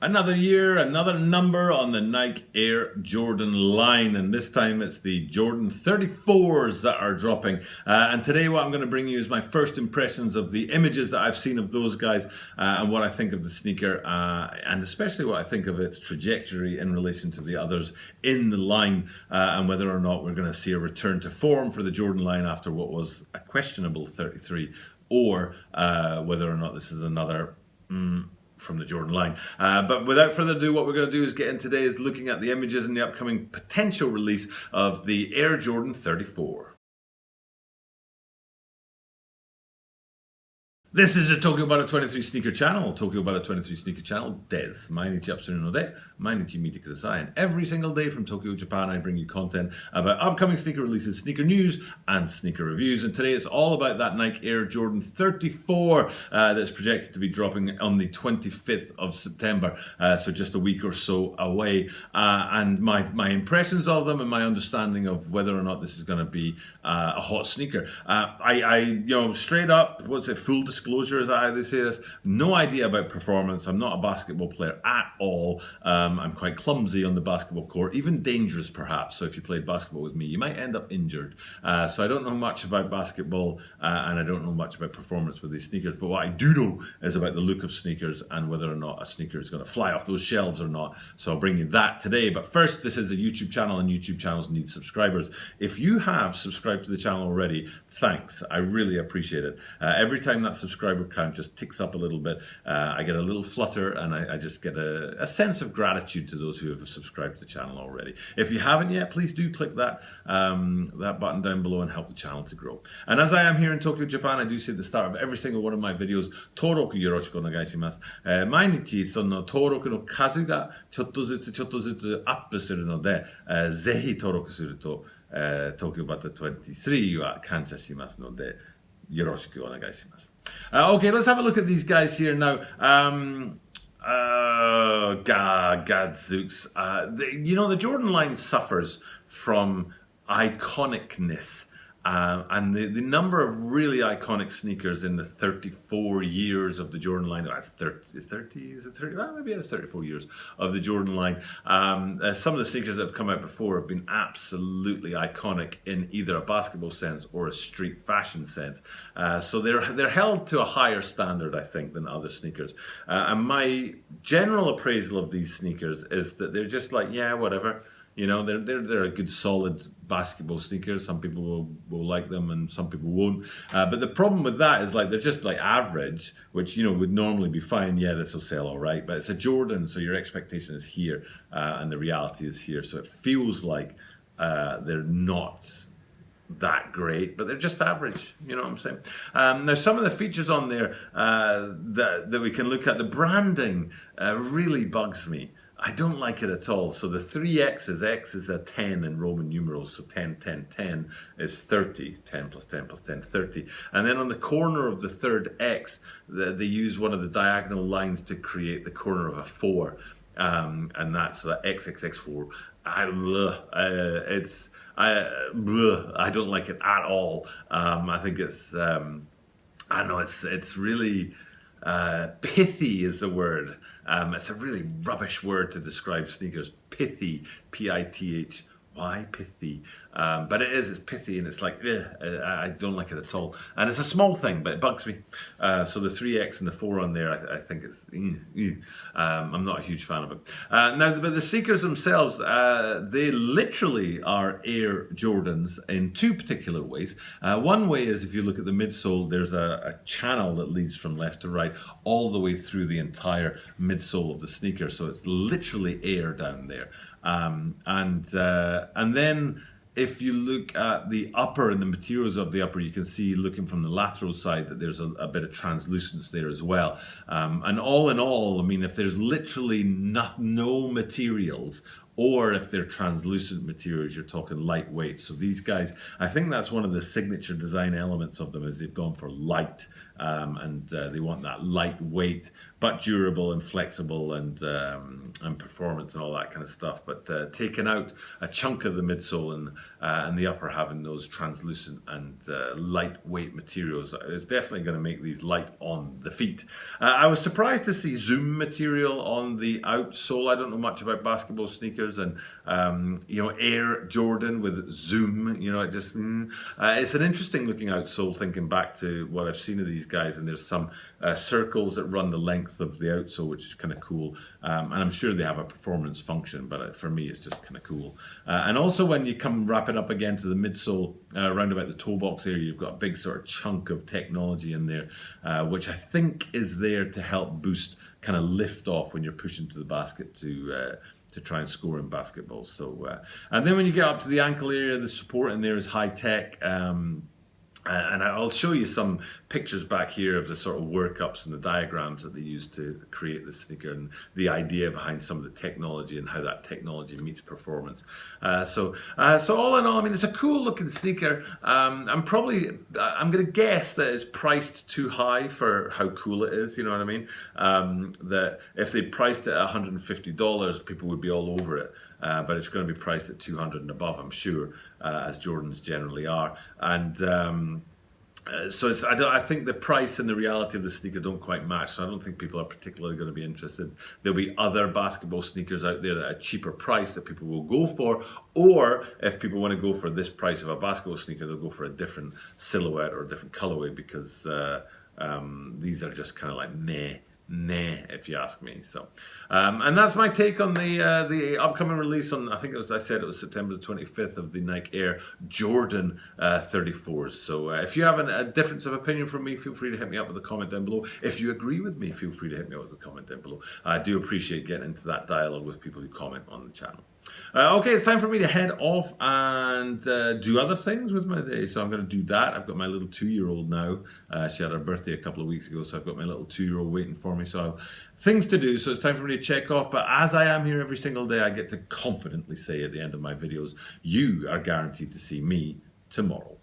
Another year, another number on the Nike Air Jordan line, and this time it's the Jordan 34s that are dropping. And today what I'm going to bring you is my first impressions of the images that I've seen of those guys and what I think of the sneaker and especially what I think of its trajectory in relation to the others in the line and whether or not we're going to see a return to form for the Jordan line after what was a questionable 33 or whether or not this is another from the Jordan line. But without further ado, what we're going to do is get in today is looking at the images in the upcoming potential release of the Air Jordan 34. This is the Tokyo Bara 23 Sneaker Channel. Tokyo Bara 23 Sneaker Channel des. Mainichi apsuno no de, mainichi mite kudasai. And every single day from Tokyo, Japan, I bring you content about upcoming sneaker releases, sneaker news, and sneaker reviews. And today it's all about that Nike Air Jordan 34 that's projected to be dropping on the 25th of September. So just a week or so away. And my impressions of them and my understanding of whether or not this is going to be a hot sneaker. Straight up, what's it, full disclosure, as I say this, no idea about performance. I'm not a basketball player at all. I'm quite clumsy on the basketball court, even dangerous perhaps. So if you played basketball with me, you might end up injured. So I don't know much about basketball and I don't know much about performance with these sneakers. But what I do know is about the look of sneakers and whether or not a sneaker is going to fly off those shelves or not. So I'll bring you that today. But first, this is a YouTube channel and YouTube channels need subscribers. If you have subscribed to the channel already, thanks. I really appreciate it. Every time that subscriber count just ticks up a little bit, I get a little flutter and I just get a sense of gratitude to those who have subscribed to the channel already. If you haven't yet, please do click that button down below and help the channel to grow. And as I am here in Tokyo, Japan, I do say at the start of every single one of my videos, Toroku yoroshiku onegai shimasu. Mainichi sono toroku no kazu ga chotto zutsu app suru no de, zehi toroku suru to Tokyo Bara 23 wa kansha shimasu no de, yoroshiku onegai shimasu. Okay, let's have a look at these guys here now. Gadzooks. The Jordan line suffers from iconicness. And the number of really iconic sneakers in the 34 years of the Jordan line, that's 30, is it 30? Well, maybe it's 34 years of the Jordan line. Some of the sneakers that have come out before have been absolutely iconic in either a basketball sense or a street fashion sense. So they're held to a higher standard, I think, than other sneakers. And my general appraisal of these sneakers is that they're just like, yeah, whatever. You know, they're a good solid basketball sneaker. Some people will like them and some people won't. But the problem with that is like they're just like average, which would normally be fine. Yeah, this will sell all right. But it's a Jordan, so your expectation is here and the reality is here. So it feels like they're not that great, but they're just average. You know what I'm saying? Now, some of the features on there that we can look at, the branding really bugs me. I don't like it at all. So the 3X's, X is a 10 in Roman numerals. So 10, 10, 10 is 30. 10 plus 10 plus 10, 30. And then on the corner of the third X, they use one of the diagonal lines to create the corner of a 4. And that's the XXX4. I don't like it at all. I think it's, it's really... pithy is the word. It's a really rubbish word to describe sneakers. Pithy, P-I-T-H-Y, pithy. But it's pithy and it's like, I don't like it at all. And it's a small thing, but it bugs me. So the 3X and the 4 on there, I think it's, I'm not a huge fan of it. But the sneakers themselves, they literally are Air Jordans in two particular ways. One way is if you look at the midsole, there's a channel that leads from left to right all the way through the entire midsole of the sneaker. So it's literally air down there. And then if you look at the upper and the materials of the upper, you can see, looking from the lateral side, that there's a bit of translucence there as well. And all in all, I mean, if there's literally no materials or if they're translucent materials, you're talking lightweight. So these guys, I think that's one of the signature design elements of them, is they've gone for light, and they want that lightweight but durable and flexible and performance and all that kind of stuff, but taking out a chunk of the midsole and the upper having those translucent and lightweight materials is definitely going to make these light on the feet. I was surprised to see Zoom material on the outsole. I don't know much about basketball sneakers, and Air Jordan with Zoom, it just it's an interesting looking outsole, thinking back to what I've seen of these guys, and there's some circles that run the length of the outsole, which is kind of cool, and I'm sure they have a performance function, but for me it's just kind of cool. And also when you come wrapping up again to the midsole, around about the toe box area, you've got a big sort of chunk of technology in there, which I think is there to help boost kind of lift off when you're pushing to the basket to try and score in basketball. So and then when you get up to the ankle area, the support in there is high tech. And I'll show you some pictures back here of the sort of workups and the diagrams that they used to create the sneaker, and the idea behind some of the technology and how that technology meets performance. So all in all, I mean, it's a cool looking sneaker. I'm going to guess that it's priced too high for how cool it is. You know what I mean? That if they priced it at $150, people would be all over it. But it's going to be priced at $200 and above, I'm sure, as Jordans generally are. And so I think the price and the reality of the sneaker don't quite match, so I don't think people are particularly going to be interested. There'll be other basketball sneakers out there at a cheaper price that people will go for, or if people want to go for this price of a basketball sneaker, they'll go for a different silhouette or a different colorway, because these are just kind of like meh, if you ask me. So and that's my take on the upcoming release on, I said it was September the 25th, of the Nike Air Jordan 34s. So if you have a difference of opinion from me, feel free to hit me up with a comment down below. If you agree with me, feel free to hit me up with a comment down below. I do appreciate getting into that dialogue with people who comment on the channel. Okay, it's time for me to head off and do other things with my day. So I'm going to do that. I've got my little 2-year-old now. She had her birthday a couple of weeks ago, so I've got my little 2-year-old waiting for me. So I have things to do, so it's time for me to check off. But as I am here every single day, I get to confidently say at the end of my videos, you are guaranteed to see me tomorrow.